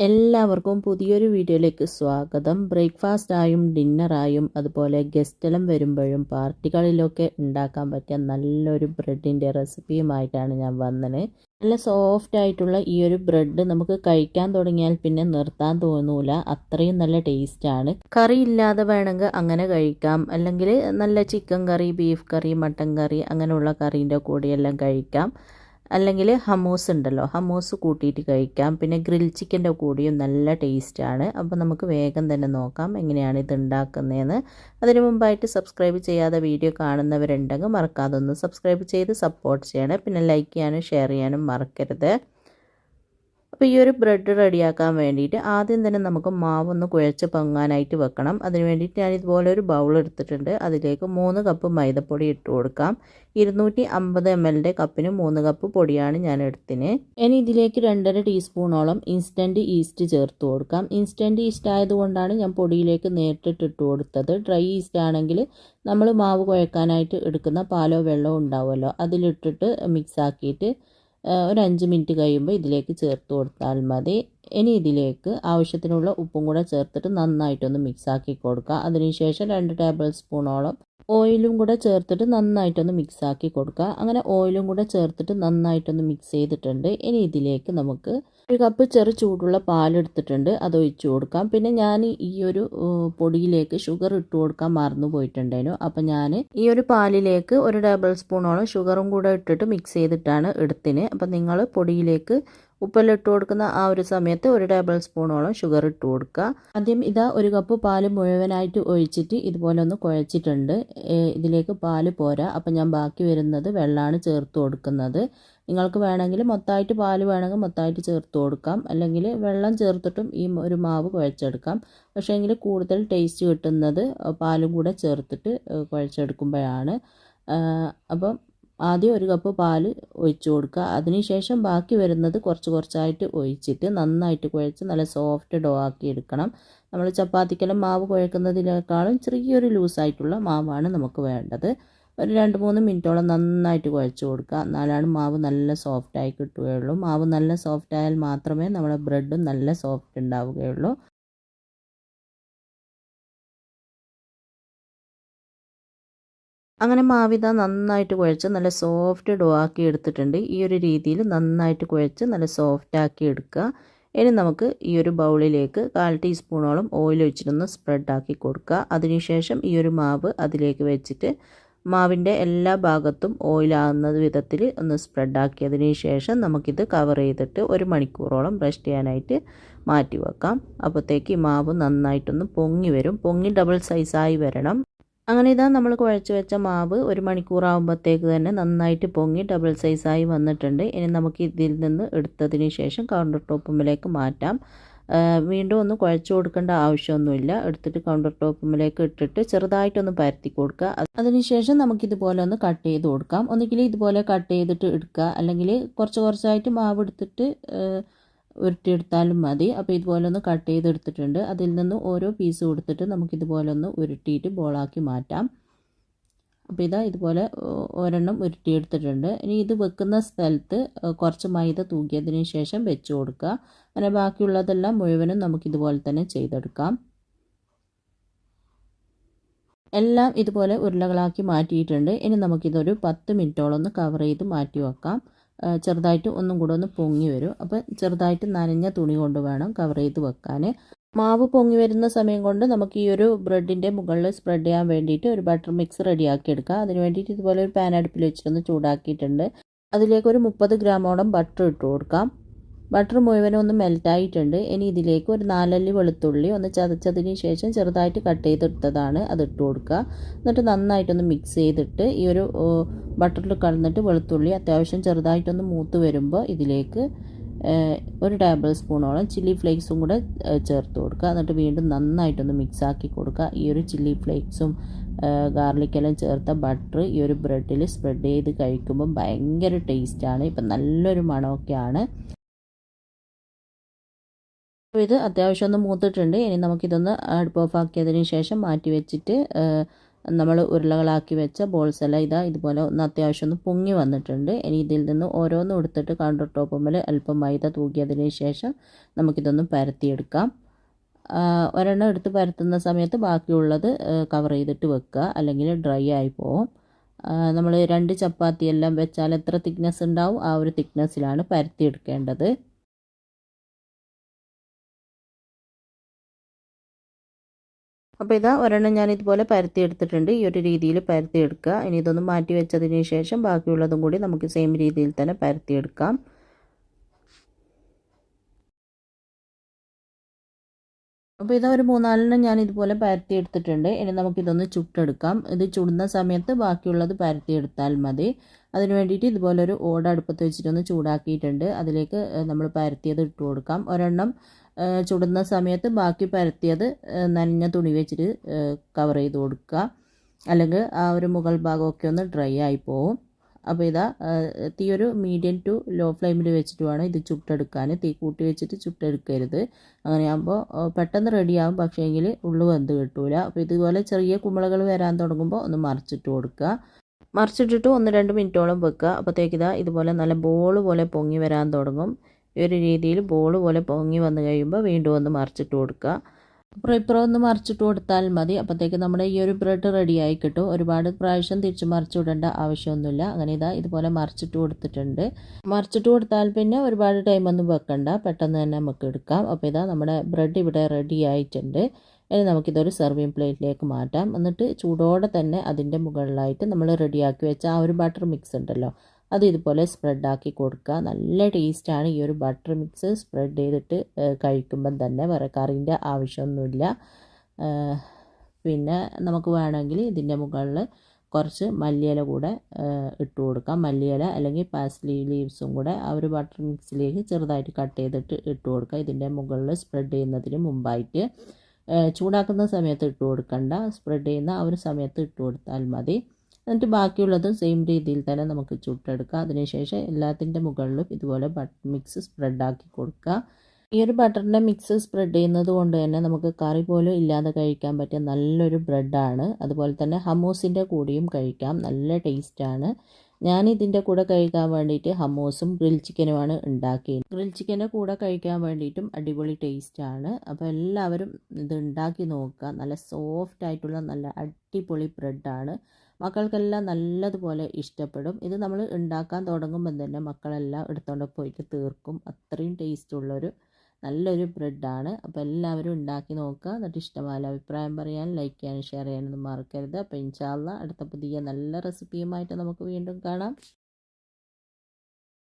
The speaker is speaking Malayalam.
എല്ലാവർക്കും പുതിയൊരു വീഡിയോയിലേക്ക് സ്വാഗതം. ബ്രേക്ക്ഫാസ്റ്റായും ഡിന്നറായും അതുപോലെ ഗസ്റ്റെല്ലാം വരുമ്പോഴും പാർട്ടികളിലൊക്കെ ഉണ്ടാക്കാൻ പറ്റിയ നല്ലൊരു ബ്രെഡിൻ്റെ റെസിപ്പിയുമായിട്ടാണ് ഞാൻ വന്നത്. നല്ല സോഫ്റ്റ് ആയിട്ടുള്ള ഈ ഒരു ബ്രെഡ് നമുക്ക് കഴിക്കാൻ തുടങ്ങിയാൽ പിന്നെ നിർത്താൻ തോന്നൂല, അത്രയും നല്ല ടേസ്റ്റാണ്. കറി ഇല്ലാതെ വേണമെങ്കിൽ അങ്ങനെ കഴിക്കാം, അല്ലെങ്കിൽ നല്ല ചിക്കൻ കറി, ബീഫ് കറി, മട്ടൻ കറി അങ്ങനെയുള്ള കറീൻ്റെ കൂടെയെല്ലാം കഴിക്കാം. അല്ലെങ്കിൽ ഹമ്മൂസ് ഉണ്ടല്ലോ, ഹമ്മൂസ് കൂട്ടിയിട്ട് കഴിക്കാം. പിന്നെ ഗ്രിൽ ചിക്കൻ്റെ കൂടിയും നല്ല ടേസ്റ്റാണ്. അപ്പോൾ നമുക്ക് വേഗം തന്നെ നോക്കാം എങ്ങനെയാണ് ഇത് ഉണ്ടാക്കുന്നതെന്ന്. അതിനു മുമ്പായിട്ട് സബ്സ്ക്രൈബ് ചെയ്യാതെ വീഡിയോ കാണുന്നവരുണ്ടെങ്കിൽ മറക്കാതെ ഒന്ന് സബ്സ്ക്രൈബ് ചെയ്ത് സപ്പോർട്ട് ചെയ്യണം. പിന്നെ ലൈക്ക് ചെയ്യാനും ഷെയർ ചെയ്യാനും മറക്കരുത്. അപ്പോൾ ഈ ഒരു ബ്രെഡ് റെഡിയാക്കാൻ വേണ്ടിയിട്ട് ആദ്യം തന്നെ നമുക്ക് മാവൊന്ന് കുഴച്ച് പൊങ്ങാനായിട്ട് വെക്കണം. അതിന് വേണ്ടിയിട്ട് ഞാൻ ഇതുപോലെ ഒരു ബൗൾ എടുത്തിട്ടുണ്ട്. അതിലേക്ക് 3 കപ്പ് മൈദപ്പൊടി ഇട്ട് കൊടുക്കാം. 250 ml കപ്പിന് 3 കപ്പ് പൊടിയാണ് ഞാൻ എടുത്തിന്. ഇനി ഇതിലേക്ക് 2.5 ടീസ്പൂണോളം ഇൻസ്റ്റൻറ്റ് ഈസ്റ്റ് ചേർത്ത് കൊടുക്കാം. ഇൻസ്റ്റൻറ്റ് ഈസ്റ്റ് ആയതുകൊണ്ടാണ് ഞാൻ പൊടിയിലേക്ക് നേരിട്ടിട്ട് ഇട്ട് കൊടുത്തത്. ഡ്രൈ ഈസ്റ്റ് ആണെങ്കിൽ നമ്മൾ മാവ് കുഴക്കാനായിട്ട് എടുക്കുന്ന പാലോ വെള്ളമോ ഉണ്ടാവുമല്ലോ, അതിലിട്ടിട്ട് മിക്സ് ആക്കിയിട്ട് ഒരു 5 മിനിറ്റ് കഴിയുമ്പോൾ ഇതിലേക്ക് ചേർത്ത് കൊടുത്താൽ മതി. ഇനി ഇതിലേക്ക് ആവശ്യത്തിനുള്ള ഉപ്പും കൂടെ ചേർത്തിട്ട് നന്നായിട്ടൊന്ന് മിക്സ് ആക്കി കൊടുക്കുക. അതിനുശേഷം 2 ടേബിൾ സ്പൂണോളം ഓയിലും കൂടെ ചേർത്തിട്ട് നന്നായിട്ടൊന്ന് മിക്സ് ആക്കി കൊടുക്കുക. അങ്ങനെ ഓയിലും കൂടെ ചേർത്തിട്ട് നന്നായിട്ടൊന്ന് മിക്സ് ചെയ്തിട്ടുണ്ട്. ഇനി ഇതിലേക്ക് നമുക്ക് 1 കപ്പ് ചെറു ചൂടുള്ള പാലെടുത്തിട്ടുണ്ട്, അത് ഒഴിച്ചു കൊടുക്കാം. പിന്നെ ഞാൻ ഈ ഒരു പൊടിയിലേക്ക് ഷുഗർ ഇട്ട് കൊടുക്കാൻ മറന്നു പോയിട്ടുണ്ടായിരുന്നു. അപ്പം ഞാൻ ഈ ഒരു പാലിലേക്ക് 1 ടേബിൾ സ്പൂണോളം ഷുഗറും കൂടെ ഇട്ടിട്ട് മിക്സ് ചെയ്തിട്ടാണ് എടുത്തിന്. അപ്പം നിങ്ങൾ പൊടിയിലേക്ക് ഉപ്പെല്ലാം ഇട്ട് കൊടുക്കുന്ന ആ ഒരു സമയത്ത് 1 ടേബിൾ സ്പൂണോളം ഷുഗർ ഇട്ട് കൊടുക്കുക. ആദ്യം ഇതാ 1 കപ്പ് പാല് മുഴുവനായിട്ട് ഒഴിച്ചിട്ട് ഇതുപോലെ ഒന്ന് കുഴച്ചിട്ടുണ്ട്. ഇതിലേക്ക് പാല് പോരാ, അപ്പം ഞാൻ ബാക്കി വരുന്നത് വെള്ളമാണ് ചേർത്ത് കൊടുക്കുന്നത്. നിങ്ങൾക്ക് വേണമെങ്കിൽ മൊത്തമായിട്ട് പാല് വേണമെങ്കിൽ മൊത്തമായിട്ട് ചേർത്ത് കൊടുക്കാം, അല്ലെങ്കിൽ വെള്ളം ചേർത്തിട്ടും ഈ ഒരു മാവ് കുഴച്ചെടുക്കാം. പക്ഷേ എങ്കിൽ കൂടുതൽ ടേസ്റ്റ് കിട്ടുന്നത് പാലും കൂടെ ചേർത്തിട്ട് കുഴച്ചെടുക്കുമ്പോഴാണ്. അപ്പം ആദ്യം 1 കപ്പ് പാൽ ഒഴിച്ചു കൊടുക്കുക. അതിനുശേഷം ബാക്കി വരുന്നത് കുറച്ചായിട്ട് ഒഴിച്ചിട്ട് നന്നായിട്ട് കുഴച്ച് നല്ല സോഫ്റ്റ് ഡോ ആക്കി എടുക്കണം. നമ്മൾ ചപ്പാത്തിക്കെല്ലാം മാവ് കുഴക്കുന്നതിനേക്കാളും ചെറിയൊരു ലൂസായിട്ടുള്ള മാവാണ് നമുക്ക് വേണ്ടത്. ഒരു 2-3 മിനിറ്റോളം നന്നായിട്ട് കുഴച്ച് കൊടുക്കുക. എന്നാലാണ് മാവ് നല്ല സോഫ്റ്റായി കിട്ടുകയുള്ളൂ. മാവ് നല്ല സോഫ്റ്റ് ആയാൽ മാത്രമേ നമ്മുടെ ബ്രെഡും നല്ല സോഫ്റ്റ് ഉണ്ടാവുകയുള്ളൂ. അങ്ങനെ മാവിത നന്നായിട്ട് കുഴച്ച് നല്ല സോഫ്റ്റ് ഡോ ആക്കി എടുത്തിട്ടുണ്ട്. ഈ ഒരു രീതിയിൽ നന്നായിട്ട് കുഴച്ച് നല്ല സോഫ്റ്റ് ആക്കി എടുക്കുക. ഇനി നമുക്ക് ഈ ഒരു ബൗളിലേക്ക് 1/4 ടീസ്പൂണോളം ഓയിൽ ഒഴിച്ചിട്ടൊന്ന് സ്പ്രെഡ് ആക്കി കൊടുക്കുക. അതിനുശേഷം ഈ ഒരു മാവ് അതിലേക്ക് വെച്ചിട്ട് മാവിൻ്റെ എല്ലാ ഭാഗത്തും ഓയിലാകുന്ന വിധത്തിൽ ഒന്ന് സ്പ്രെഡ് ആക്കിയതിന് ശേഷം നമുക്കിത് കവർ ചെയ്തിട്ട് 1 മണിക്കൂറോളം റെസ്റ്റ് ചെയ്യാനായിട്ട് മാറ്റി വെക്കാം. അപ്പോഴത്തേക്ക് ഈ മാവ് നന്നായിട്ടൊന്ന് പൊങ്ങി വരും. പൊങ്ങി ഡബിൾ സൈസായി വരണം. അങ്ങനെ ഇതാ നമ്മൾ കുഴച്ച് വെച്ച മാവ് 1 മണിക്കൂറാകുമ്പോഴത്തേക്ക് തന്നെ നന്നായിട്ട് പൊങ്ങി ഡബിൾ സൈസായി വന്നിട്ടുണ്ട്. ഇനി നമുക്ക് ഇതിൽ നിന്ന് എടുത്തതിന് ശേഷം കൗണ്ടർ ടോപ്പുമ്പിലേക്ക് മാറ്റാം. വീണ്ടും ഒന്ന് കുഴച്ച് കൊടുക്കേണ്ട ആവശ്യമൊന്നുമില്ല. എടുത്തിട്ട് കൗണ്ടർ ടോപ്പുമ്പിലേക്ക് ഇട്ടിട്ട് ചെറുതായിട്ടൊന്ന് പരത്തി കൊടുക്കുക. അതിനുശേഷം നമുക്കിതുപോലെ ഒന്ന് കട്ട് ചെയ്ത് കൊടുക്കാം. ഒന്നുകിൽ ഇതുപോലെ കട്ട് ചെയ്തിട്ട് എടുക്കുക, അല്ലെങ്കിൽ കുറച്ചായിട്ട് മാവ് എടുത്തിട്ട് ഉരുട്ടിയെടുത്താലും മതി. അപ്പോൾ ഇതുപോലെ ഒന്ന് കട്ട് ചെയ്തെടുത്തിട്ടുണ്ട്. അതിൽ നിന്ന് ഓരോ പീസ് കൊടുത്തിട്ട് നമുക്കിതുപോലെ ഒന്ന് ഉരുട്ടിയിട്ട് ബോളാക്കി മാറ്റാം. അപ്പോൾ ഇതാ ഇതുപോലെ ഒരെണ്ണം ഉരുട്ടിയെടുത്തിട്ടുണ്ട്. ഇനി ഇത് വെക്കുന്ന സ്ഥലത്ത് കുറച്ച് മൈദ തൂക്കിയതിന് ശേഷം വെച്ച് കൊടുക്കുക. അങ്ങനെ ബാക്കിയുള്ളതെല്ലാം മുഴുവനും നമുക്കിതുപോലെ തന്നെ ചെയ്തെടുക്കാം. എല്ലാം ഇതുപോലെ ഉരുളകളാക്കി മാറ്റിയിട്ടുണ്ട്. ഇനി നമുക്കിതൊരു 10 മിനിറ്റോളം ഒന്ന് കവർ ചെയ്ത് മാറ്റി വെക്കാം. ചെറുതായിട്ട് ഒന്നും കൂടെ ഒന്ന് പൊങ്ങി വരും. അപ്പോൾ ചെറുതായിട്ട് നനഞ്ഞ തുണി കൊണ്ട് വേണം കവർ ചെയ്ത് വെക്കാൻ. മാവ് പൊങ്ങി വരുന്ന സമയം കൊണ്ട് നമുക്ക് ഈ ഒരു ബ്രെഡിൻ്റെ മുകളിൽ സ്പ്രെഡ് ചെയ്യാൻ വേണ്ടിയിട്ട് ഒരു ബട്ടർ മിക്സ് റെഡിയാക്കി എടുക്കാം. അതിന് വേണ്ടിയിട്ട് ഇതുപോലെ ഒരു പാൻ അടുപ്പിൽ വെച്ചിട്ടൊന്ന് ചൂടാക്കിയിട്ടുണ്ട്. അതിലേക്ക് ഒരു 30 ഗ്രാമോളം ബട്ടർ ഇട്ട് കൊടുക്കാം. ബട്ടർ മുഴുവനും ഒന്ന് മെൽറ്റായിട്ടുണ്ട്. ഇനി ഇതിലേക്ക് ഒരു 4 അല്ലി വെളുത്തുള്ളി ഒന്ന് ചതച്ചതിന് ശേഷം ചെറുതായിട്ട് കട്ട് ചെയ്തെടുത്തതാണ്, അതിട്ട് കൊടുക്കുക. എന്നിട്ട് നന്നായിട്ടൊന്ന് മിക്സ് ചെയ്തിട്ട് ഈ ഒരു ബട്ടറിൽ കടന്നിട്ട് വെളുത്തുള്ളി അത്യാവശ്യം ചെറുതായിട്ടൊന്ന് മൂത്ത് വരുമ്പോൾ ഇതിലേക്ക് 1 ടേബിൾ സ്പൂണോളം ചില്ലി ഫ്ലേക്സും കൂടെ ചേർത്ത് കൊടുക്കുക. എന്നിട്ട് വീണ്ടും നന്നായിട്ടൊന്ന് മിക്സ് ആക്കി കൊടുക്കുക. ഈ ഒരു ചില്ലി ഫ്ലേക്സും ഗാർലിക്കെല്ലാം ചേർത്ത ബട്ടർ ഈ ഒരു ബ്രെഡിൽ സ്പ്രെഡ് ചെയ്ത് കഴിക്കുമ്പോൾ ഭയങ്കര ടേസ്റ്റാണ്. ഇപ്പം നല്ലൊരു മണമൊക്കെയാണ്. അപ്പോൾ ഇത് അത്യാവശ്യം ഒന്ന് മൂത്തിട്ടുണ്ട്. ഇനി നമുക്കിതൊന്ന് അടുപ്പ് ഓഫ് ആക്കിയതിന് ശേഷം മാറ്റി വെച്ചിട്ട് നമ്മൾ ഉരുളകളാക്കി വെച്ച ബോൾസ് എല്ലാം ഇതുപോലെ ഒന്ന് അത്യാവശ്യം ഒന്ന് പൊങ്ങി വന്നിട്ടുണ്ട്. ഇനി ഇതിൽ നിന്ന് ഓരോന്നും എടുത്തിട്ട് കൗണ്ടർ ടോപ്പുമ്മൽ അല്പം മൈദ തൂക്കിയതിന് ശേഷം നമുക്കിതൊന്ന് പരത്തിയെടുക്കാം. ഒരെണ്ണം എടുത്ത് പരത്തുന്ന സമയത്ത് ബാക്കിയുള്ളത് കവർ ചെയ്തിട്ട് വെക്കുക, അല്ലെങ്കിൽ ഡ്രൈ ആയി പോകും. നമ്മൾ 2 ചപ്പാത്തി എല്ലാം വെച്ചാൽ എത്ര തിക്നെസ് ഉണ്ടാവും ആ ഒരു തിക്നെസ്സിലാണ് പരത്തിയെടുക്കേണ്ടത്. അപ്പോൾ ഒരെണ്ണം ഞാൻ ഇതുപോലെ പരത്തിയെടുത്തിട്ടുണ്ട്. ഈ ഒരു രീതിയിൽ പരത്തിയെടുക്കുക. ഇനി ഇതൊന്ന് മാറ്റി വെച്ചതിന് ശേഷം ബാക്കിയുള്ളതും കൂടി നമുക്ക് സെയിം രീതിയിൽ തന്നെ പരത്തിയെടുക്കാം. അപ്പോൾ ഒരു 3-4 ഞാൻ ഇതുപോലെ പരത്തി എടുത്തിട്ടുണ്ട്. ഇനി നമുക്കിതൊന്ന് ചുട്ടെടുക്കാം. ഇത് ചുടുന്ന സമയത്ത് ബാക്കിയുള്ളത് പരത്തിയെടുത്താൽ മതി. അതിന് വേണ്ടിയിട്ട് ഇതുപോലൊരു ഓട് അടുപ്പത്ത് വെച്ചിട്ടൊന്ന് ചൂടാക്കിയിട്ടുണ്ട്. അതിലേക്ക് നമ്മൾ പരത്തിയത് ഇട്ട് കൊടുക്കാം. ഒരെണ്ണം ചുടുന്ന സമയത്ത് ബാക്കി പരത്തിയത് നനഞ്ഞ തുണി വെച്ചിട്ട് കവർ ചെയ്ത് കൊടുക്കുക, അല്ലെങ്കിൽ ആ ഒരു മുകൾ ഭാഗമൊക്കെ ഒന്ന് ഡ്രൈ ആയി പോവും. അപ്പോൾ തീ ഒരു മീഡിയം ടു ലോ ഫ്ലെയിമിൽ വെച്ചിട്ട് വേണം ഇത് ചുട്ടെടുക്കാൻ. തീ കൂട്ടി വെച്ചിട്ട് ചുട്ടെടുക്കരുത്. അങ്ങനെയാകുമ്പോൾ പെട്ടെന്ന് റെഡിയാകും, പക്ഷേ എങ്കിൽ ഉള്ളു വെന്ത് കിട്ടൂല. അപ്പോൾ ഇതുപോലെ ചെറിയ കുമിളകൾ വരാൻ തുടങ്ങുമ്പോൾ ഒന്ന് മറിച്ചിട്ട് കൊടുക്കുക. മറിച്ചിട്ടിട്ട് 1-2 മിനിറ്റോളം വെക്കുക. അപ്പോഴത്തേക്ക് ഇതുപോലെ നല്ല ബോൾ പോലെ പൊങ്ങി വരാൻ തുടങ്ങും. ഈ ഒരു രീതിയിൽ ബോൾ പോലെ പൊങ്ങി വന്നു കഴിയുമ്പോൾ വീണ്ടും ഒന്ന് മറിച്ചിട്ട് കൊടുക്കുക. ഇപ്പുറം ഒന്ന് മറിച്ചിട്ട് കൊടുത്താൽ മതി. അപ്പോഴത്തേക്ക് നമ്മുടെ ഈ ഒരു ബ്രെഡ് റെഡിയായി കിട്ടും. ഒരുപാട് പ്രാവശ്യം തിരിച്ച് മറിച്ച് വിടേണ്ട ആവശ്യമൊന്നുമില്ല. അങ്ങനെ ഇതുപോലെ മറിച്ചിട്ട് കൊടുത്തിട്ടുണ്ട്. മറിച്ചിട്ട് കൊടുത്താൽ പിന്നെ ഒരുപാട് ടൈമൊന്നും വെക്കണ്ട, പെട്ടെന്ന് തന്നെ നമുക്ക് എടുക്കാം. അപ്പോൾ നമ്മുടെ ബ്രെഡ് ഇവിടെ റെഡി ആയിട്ടുണ്ട്. ഇനി നമുക്കിതൊരു സെർവിങ് പ്ലേറ്റിലേക്ക് മാറ്റാം. എന്നിട്ട് ചൂടോടെ തന്നെ അതിൻ്റെ മുകളിലായിട്ട് നമ്മൾ റെഡിയാക്കി വെച്ച ആ ഒരു ബട്ടർ മിക്സ് ഉണ്ടല്ലോ, അത് ഇതുപോലെ സ്പ്രെഡാക്കി കൊടുക്കുക. നല്ല ടേസ്റ്റാണ് ഈ ഒരു ബട്ടർ മിക്സ് സ്പ്രെഡ് ചെയ്തിട്ട് കഴിക്കുമ്പം തന്നെ. വേറെ കറിൻ്റെ ആവശ്യമൊന്നുമില്ല. പിന്നെ നമുക്ക് വേണമെങ്കിൽ ഇതിൻ്റെ മുകളിൽ കുറച്ച് മല്ലിയില കൂടെ ഇട്ട് കൊടുക്കാം. മല്ലിയില അല്ലെങ്കിൽ പാസ്ലി ലീവ്സും കൂടെ ആ ഒരു ബട്ടർ മിക്സിലേക്ക് ചെറുതായിട്ട് കട്ട് ചെയ്തിട്ട് ഇട്ട് കൊടുക്കുക. ഇതിൻ്റെ മുകളിൽ സ്പ്രെഡ് ചെയ്യുന്നതിന് മുമ്പായിട്ട്. ചൂടാക്കുന്ന സമയത്ത് ഇട്ട് കൊടുക്കണ്ട, സ്പ്രെഡ് ചെയ്യുന്ന ആ ഒരു സമയത്ത് ഇട്ട് കൊടുത്താൽ മതി. എന്നിട്ട് ബാക്കിയുള്ളതും സെയിം രീതിയിൽ തന്നെ നമുക്ക് ചുട്ടെടുക്കാം. അതിനുശേഷം എല്ലാത്തിൻ്റെ മുകളിലും ഇതുപോലെ ബട്ടർ മിക്സ് സ്പ്രെഡാക്കി കൊടുക്കുക. ഈ ഒരു ബട്ടറിൻ്റെ മിക്സ് സ്പ്രെഡ് ചെയ്യുന്നത് കൊണ്ട് തന്നെ നമുക്ക് കറി പോലും ഇല്ലാതെ കഴിക്കാൻ പറ്റിയ നല്ലൊരു ബ്രെഡാണ്. അതുപോലെ തന്നെ ഹമ്മൂസിൻ്റെ കൂടെയും കഴിക്കാം, നല്ല ടേസ്റ്റാണ്. ഞാൻ ഇതിൻ്റെ കൂടെ കഴിക്കാൻ വേണ്ടിയിട്ട് ഹമ്മൂസും ഗ്രിൽ ചിക്കനുമാണ് ഉണ്ടാക്കിയത്. ഗ്രിൽ ചിക്കൻ്റെ കൂടെ കഴിക്കാൻ വേണ്ടിയിട്ടും അടിപൊളി ടേസ്റ്റാണ്. അപ്പോൾ എല്ലാവരും ഇത് ഉണ്ടാക്കി നോക്കുക. നല്ല സോഫ്റ്റ് ആയിട്ടുള്ള നല്ല അടിപൊളി ബ്രെഡാണ്. മക്കൾക്കെല്ലാം നല്ലതുപോലെ ഇഷ്ടപ്പെടും. ഇത് നമ്മൾ ഉണ്ടാക്കാൻ തുടങ്ങുമ്പോൾ തന്നെ മക്കളെല്ലാം എടുത്തുകൊണ്ട് പോയിട്ട് തീർക്കും. അത്രയും ടേസ്റ്റുള്ളൊരു നല്ലൊരു ബ്രെഡാണ്. അപ്പോൾ എല്ലാവരും ഉണ്ടാക്കി നോക്കുക. എന്നിട്ട് ഇഷ്ടമായ അഭിപ്രായം പറയാൻ, ലൈക്ക് ചെയ്യാനും ഷെയർ ചെയ്യാനൊന്നും മറക്കരുത്. അപ്പോൾ ഇൻഷാ അല്ലാഹ് അടുത്ത പുതിയ നല്ല റെസിപ്പിയുമായിട്ട് നമുക്ക് വീണ്ടും കാണാം.